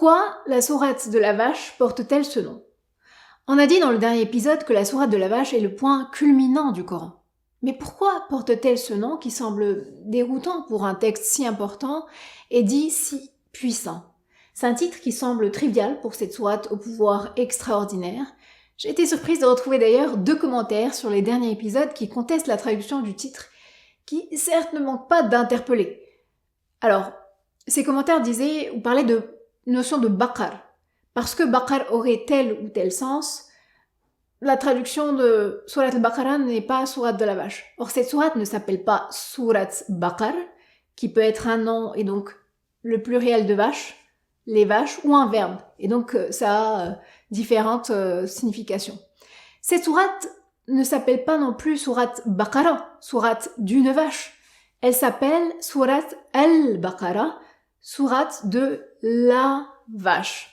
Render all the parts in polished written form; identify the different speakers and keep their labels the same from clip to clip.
Speaker 1: Pourquoi la sourate de la vache porte-t-elle ce nom? On a dit dans le dernier épisode que la sourate de la vache est le point culminant du Coran. Mais pourquoi porte-t-elle ce nom qui semble déroutant pour un texte si important et dit si puissant? C'est un titre qui semble trivial pour cette sourate au pouvoir extraordinaire. J'ai été surprise de retrouver d'ailleurs 2 commentaires sur les derniers épisodes qui contestent la traduction du titre, qui certes ne manquent pas d'interpeller. Alors, ces commentaires disaient ou parlaient de notion de Baqar. Parce que Baqar aurait tel ou tel sens, la traduction de Surat al-Baqarah n'est pas Surat de la vache. Or, cette sourate ne s'appelle pas Surat Baqar, qui peut être un nom et donc le pluriel de vache, les vaches, ou un verbe. Et donc, ça a différentes significations. Cette sourate ne s'appelle pas non plus Surat Baqarah, sourate d'une vache. Elle s'appelle Surat al-Baqarah, sourate de la vache.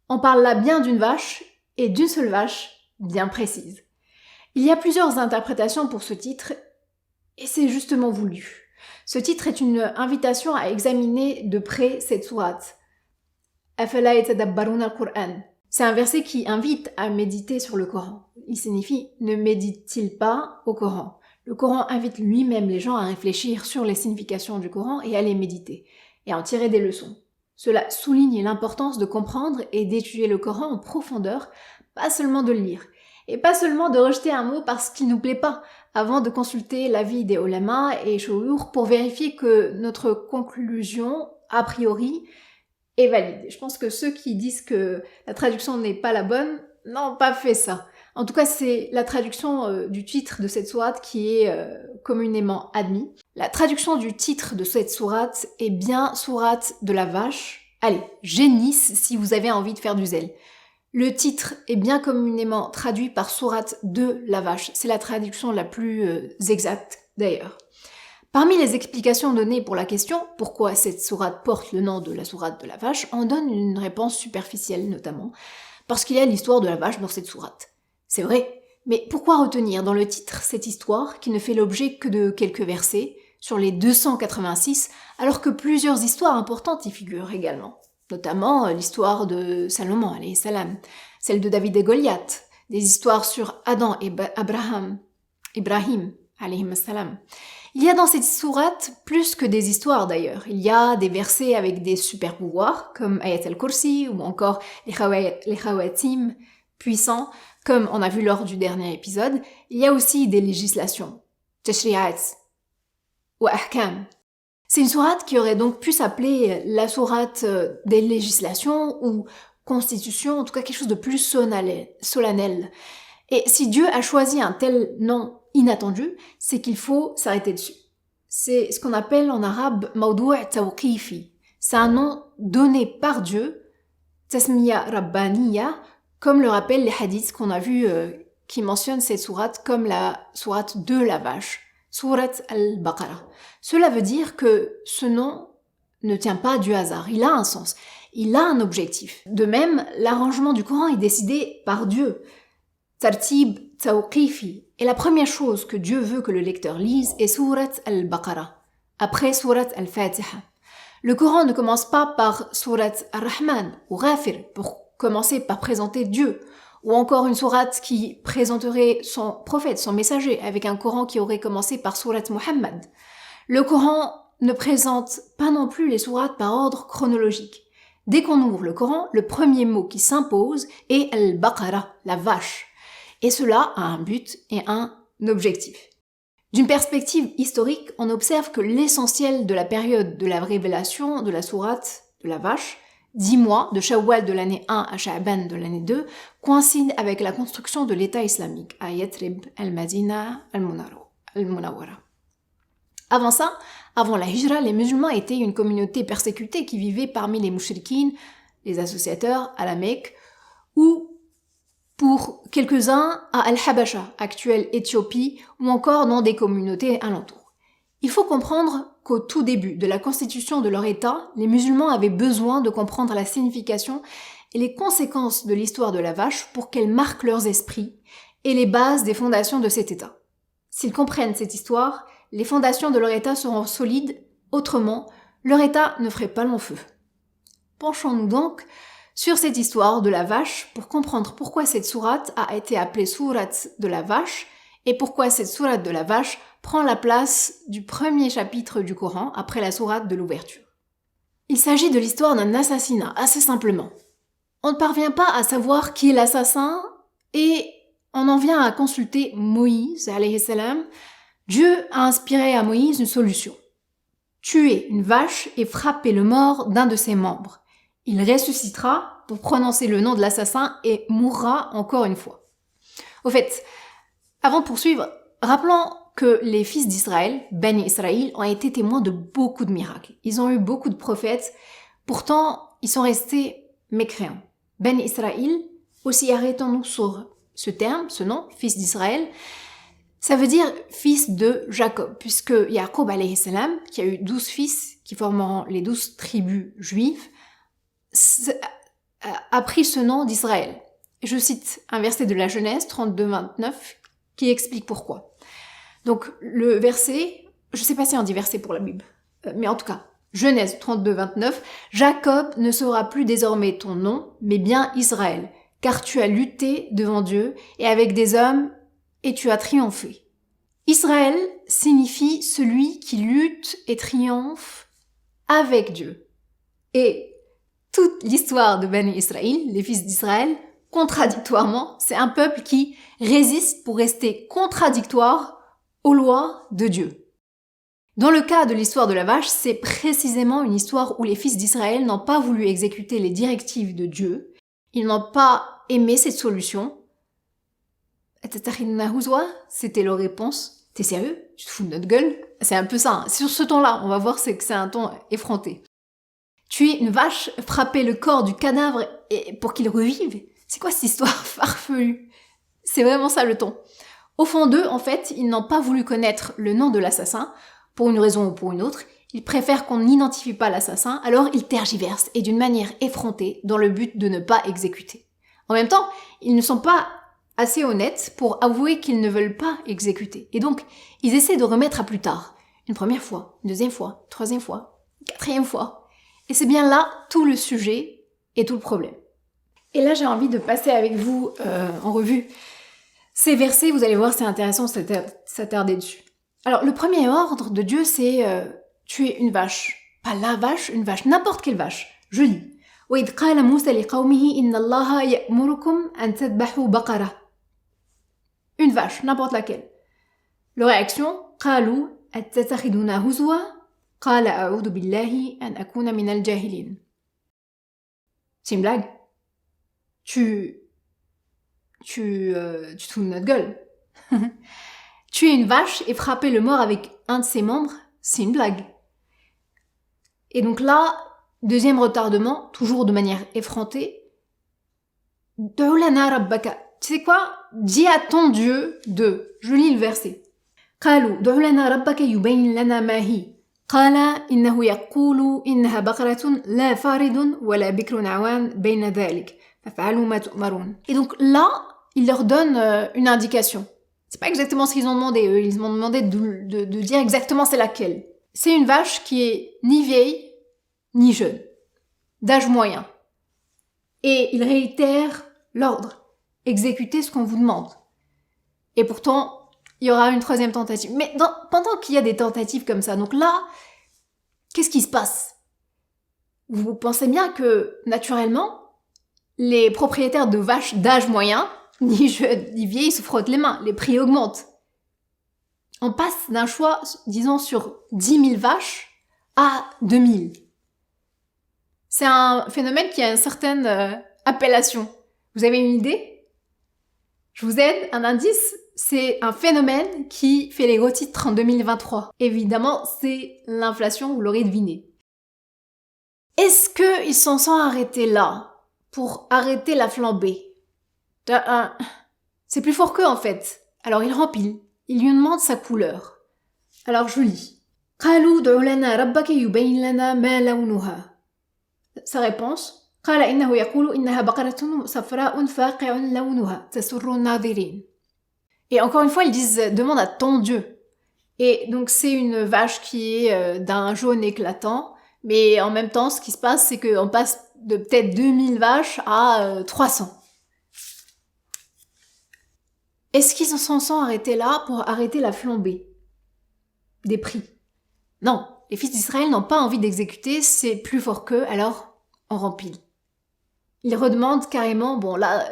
Speaker 1: On parle là bien d'une vache et d'une seule vache bien précise. Il y a plusieurs interprétations pour ce titre et c'est justement voulu. Ce titre est une invitation à examiner de près cette sourate. Afala yatadabbaruna al-Qur'an. C'est un verset qui invite à méditer sur le Coran. Il signifie « ne médite-t-il pas au Coran ?» Le Coran invite lui-même les gens à réfléchir sur les significations du Coran et à les méditer, et à en tirer des leçons. Cela souligne l'importance de comprendre et d'étudier le Coran en profondeur, pas seulement de le lire, et pas seulement de rejeter un mot parce qu'il nous plaît pas, avant de consulter l'avis des ulama et shouyour pour vérifier que notre conclusion, a priori, est valide. Je pense que ceux qui disent que la traduction n'est pas la bonne n'ont pas fait ça. En tout cas, c'est la traduction du titre de cette sourate qui est communément admise. La traduction du titre de cette sourate est bien sourate de la vache. Allez, génisse si vous avez envie de faire du zèle. Le titre est bien communément traduit par sourate de la vache. C'est la traduction la plus exacte d'ailleurs. Parmi les explications données pour la question « Pourquoi cette sourate porte le nom de la sourate de la vache ?», on donne une réponse superficielle notamment, parce qu'il y a l'histoire de la vache dans cette sourate. C'est vrai, mais pourquoi retenir dans le titre cette histoire qui ne fait l'objet que de quelques versets, sur les 286, alors que plusieurs histoires importantes y figurent également, notamment l'histoire de Salomon, alayhi salam, celle de David et Goliath, des histoires sur Adam et Ibrahim, alayhi salam. Il y a dans cette sourate plus que des histoires d'ailleurs. Il y a des versets avec des super pouvoirs, comme Ayat al-Kursi, ou encore les Khawatim puissants, comme on a vu lors du dernier épisode. Il y a aussi des législations, Tashri'at, ou Ahkam. C'est une sourate qui aurait donc pu s'appeler la sourate des législations, ou constitution, en tout cas quelque chose de plus solennel. Et si Dieu a choisi un tel nom inattendu, c'est qu'il faut s'arrêter dessus. C'est ce qu'on appelle en arabe mawdou' tawqifi. C'est un nom donné par Dieu, tasmiya rabbaniya, comme le rappellent les hadiths qu'on a vus qui mentionnent cette sourate comme la sourate de la vache, surat al-Baqarah. Cela veut dire que ce nom ne tient pas du hasard, il a un sens, il a un objectif. De même, l'arrangement du Coran est décidé par Dieu. Tartib tawqifi. Et la première chose que Dieu veut que le lecteur lise est Surat al-Baqarah, après Surat al-Fatiha. Le Coran ne commence pas par Surat al-Rahman ou Ghafir pour commencer par présenter Dieu, ou encore une sourate qui présenterait son prophète, son messager, avec un Coran qui aurait commencé par Surat Muhammad. Le Coran ne présente pas non plus les sourates par ordre chronologique. Dès qu'on ouvre le Coran, le premier mot qui s'impose est al-Baqarah, la vache. Et cela a un but et un objectif. D'une perspective historique, on observe que l'essentiel de la période de la révélation de la sourate de la vache, 10 mois, de Shawwal de l'année 1 à Sha'ban de l'année 2, coïncide avec la construction de l'État islamique à Yathrib, al-Madina, al-Munawwara. Avant ça, avant la Hijra, les musulmans étaient une communauté persécutée qui vivait parmi les mushrikines, les associateurs, à la Mecque, ou pour quelques-uns à Al-Habasha, actuelle Éthiopie, ou encore dans des communautés alentours. Il faut comprendre qu'au tout début de la constitution de leur État, les musulmans avaient besoin de comprendre la signification et les conséquences de l'histoire de la vache pour qu'elle marque leurs esprits et les bases des fondations de cet État. S'ils comprennent cette histoire, les fondations de leur État seront solides, autrement, leur État ne ferait pas long feu. Penchons-nous donc sur cette histoire de la vache pour comprendre pourquoi cette sourate a été appelée sourate de la vache et pourquoi cette sourate de la vache prend la place du premier chapitre du Coran après la sourate de l'ouverture. Il s'agit de l'histoire d'un assassinat, assez simplement. On ne parvient pas à savoir qui est l'assassin et on en vient à consulter Moïse, alayhi salam. Dieu a inspiré à Moïse une solution. Tuer une vache et frapper le mort d'un de ses membres. Il ressuscitera pour prononcer le nom de l'assassin et mourra encore une fois. Au fait, avant de poursuivre, rappelons que les fils d'Israël, Bani Israël, ont été témoins de beaucoup de miracles. Ils ont eu beaucoup de prophètes, pourtant ils sont restés mécréants. Bani Israël, aussi arrêtons-nous sur ce terme, ce nom, fils d'Israël, ça veut dire fils de Jacob, puisque Jacob alayhi salam, qui a eu 12 fils qui formeront les 12 tribus juives, a pris ce nom d'Israël. Je cite un verset de la Genèse 32-29 qui explique pourquoi. Donc le verset, je sais pas si on dit verset pour la Bible, mais en tout cas, Genèse 32-29, Jacob ne sera plus désormais ton nom, mais bien Israël, car tu as lutté devant Dieu et avec des hommes et tu as triomphé. Israël signifie celui qui lutte et triomphe avec Dieu. Et toute l'histoire de Bani Israël, les fils d'Israël, contradictoirement, c'est un peuple qui résiste pour rester contradictoire aux lois de Dieu. Dans le cas de l'histoire de la vache, c'est précisément une histoire où les fils d'Israël n'ont pas voulu exécuter les directives de Dieu, ils n'ont pas aimé cette solution. C'était leur réponse. T'es sérieux? Tu te fous de notre gueule? C'est un peu ça. Hein. Sur ce ton-là, on va voir que c'est un ton effronté. Tuer une vache, frapper le corps du cadavre pour qu'il revive. C'est quoi cette histoire farfelue? C'est vraiment ça le ton. Au fond d'eux, en fait, ils n'ont pas voulu connaître le nom de l'assassin, pour une raison ou pour une autre. Ils préfèrent qu'on n'identifie pas l'assassin, alors ils tergiversent et d'une manière effrontée dans le but de ne pas exécuter. En même temps, ils ne sont pas assez honnêtes pour avouer qu'ils ne veulent pas exécuter. Et donc, ils essaient de remettre à plus tard. Une première fois, une deuxième fois, une troisième fois, une quatrième fois. Et c'est bien là tout le sujet et tout le problème. Et là, j'ai envie de passer avec vous en revue ces versets. Vous allez voir, c'est intéressant de s'attarder dessus. Alors, le premier ordre de Dieu, c'est tuer une vache. Pas la vache, une vache, n'importe quelle vache. Je lis. وَإِذْ قَالَ مُوسَى لِقَوْمِهِ إِنَّ اللَّهَ يَأْمُرُكُمْ أَن تَذْبَحُوا بَقَرَةً. Une vache, n'importe laquelle. Leur réaction, قالوا أتتخذنا هزوا قال أعوذ بالله أن أكون من الجاهلين. C'est une blague. Tu te fous de notre gueule. Tuer une vache et frapper le mort avec un de ses membres, c'est une blague. Et donc là, deuxième retardement, toujours de manière effrontée. Da'ulana rabbaka. Tu sais quoi? Dis à ton Dieu de. Je lis le verset. قالوا دع لنا ربك يبين لنا ما هي قال إنه يقول إنها بقرة لا فارض ولا بكر عوان بين ذلك فافعلوا ما تؤمرون. Et donc là, il leur donne une indication. C'est pas exactement ce qu'ils ont demandé, eux. Ils m'ont demandé de dire exactement c'est laquelle. C'est une vache qui est ni vieille, ni jeune, d'âge moyen. Et il réitère l'ordre. Exécutez ce qu'on vous demande. Et pourtant, il y aura une troisième tentative. Mais pendant qu'il y a des tentatives comme ça, donc là, qu'est-ce qui se passe? Vous pensez bien que, naturellement, les propriétaires de vaches d'âge moyen, ni jeunes, ni vieilles, se frottent les mains. Les prix augmentent. On passe d'un choix, disons, sur 10 000 vaches à 2000. C'est un phénomène qui a une certaine appellation. Vous avez une idée? Je vous aide, un indice, c'est un phénomène qui fait les gros titres en 2023. Évidemment, c'est l'inflation, vous l'aurez deviné. Est-ce qu'ils s'en sont arrêtés là pour arrêter la flambée? C'est plus fort qu'eux en fait. Alors il rempile, il lui demande sa couleur. Alors je lis. قالوا ادع لنا ربك يبين لنا ما لونها. Sa réponse. قال إنه يقول إنها بقرة صفراء فاقع لونها تسر الناظرين. Et encore une fois, ils disent demande à ton Dieu. Et donc c'est une vache qui est d'un jaune éclatant, mais en même temps, ce qui se passe, c'est qu'on passe de peut-être 2000 vaches à 300. Est-ce qu'ils s'en sont arrêtés là pour arrêter la flambée des prix? Non, les fils d'Israël n'ont pas envie d'exécuter, c'est plus fort qu'eux, alors on rempile. Ils redemandent carrément, bon là,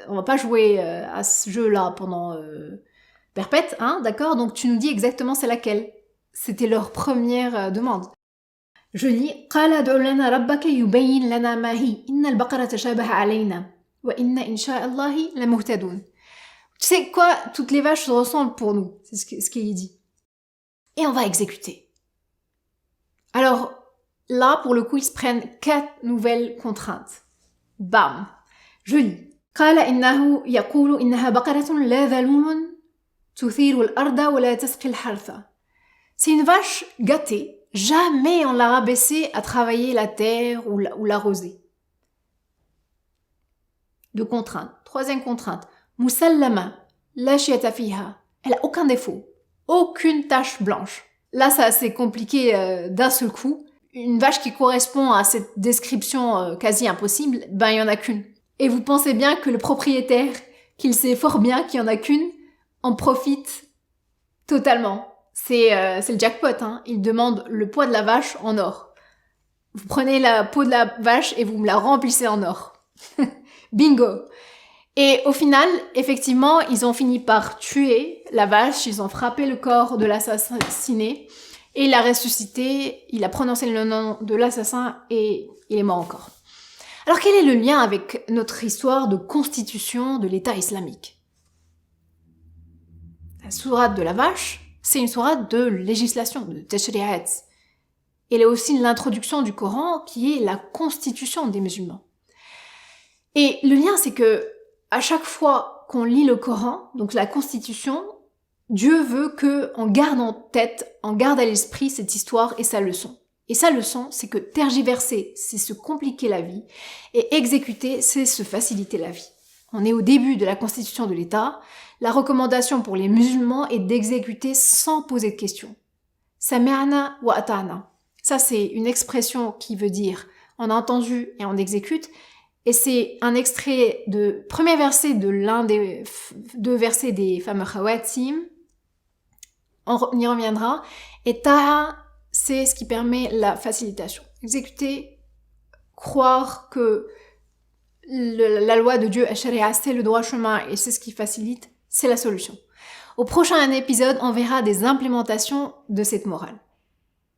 Speaker 1: on va pas jouer à ce jeu-là pendant perpète, hein, d'accord? Donc tu nous dis exactement c'est laquelle. C'était leur première demande. Je lis قال ادع لنا ربك يبين لنا ما هي إن البقرة تشابه علينا وإن إن شاء الله لمهتدون. Tu sais quoi? Toutes les vaches se ressemblent pour nous, c'est ce qu'il dit. Et on va exécuter. Alors là, pour le coup, ils se prennent 4 nouvelles contraintes. Bam! Je lis. قال إنه يقول إنها بقرة لا ذلول تثير الأرض ولا تسقي الحرث. C'est une vache gâtée. Jamais on l'a rabaissée à travailler la terre ou l'arroser. 2 contraintes. 3e contrainte. Musallama, la shiata fiha. Elle a aucun défaut. Aucune tache blanche. Là, c'est assez compliqué d'un seul coup. Une vache qui correspond à cette description quasi impossible, ben il y en a qu'une. Et vous pensez bien que le propriétaire, qu'il sait fort bien qu'il y en a qu'une, en profite totalement. C'est le jackpot, hein. Il demande le poids de la vache en or. Vous prenez la peau de la vache et vous me la remplissez en or. Bingo! Et au final, effectivement, ils ont fini par tuer la vache, ils ont frappé le corps de l'assassiné, et il a ressuscité, il a prononcé le nom de l'assassin, et il est mort encore. Alors quel est le lien avec notre histoire de constitution de l'État islamique? La sourate de la vache, c'est une sourate de législation, de tashri'at. Elle est aussi l'introduction du Coran, qui est la constitution des musulmans. Et le lien, c'est que à chaque fois qu'on lit le Coran, donc la Constitution, Dieu veut qu'on garde en tête, on garde à l'esprit cette histoire et sa leçon. Et sa leçon, c'est que tergiverser, c'est se compliquer la vie, et exécuter, c'est se faciliter la vie. On est au début de la Constitution de l'État. La recommandation pour les musulmans est d'exécuter sans poser de questions. Sami'na wa ata'na. Ça, c'est une expression qui veut dire on a entendu et on exécute. Et c'est un extrait de premier verset de l'un des 2 versets des fameux Khawatim. On y reviendra. Et ta'a, c'est ce qui permet la facilitation. Exécuter, croire que la loi de Dieu, Sharia, c'est le droit chemin et c'est ce qui facilite, c'est la solution. Au prochain épisode, on verra des implémentations de cette morale.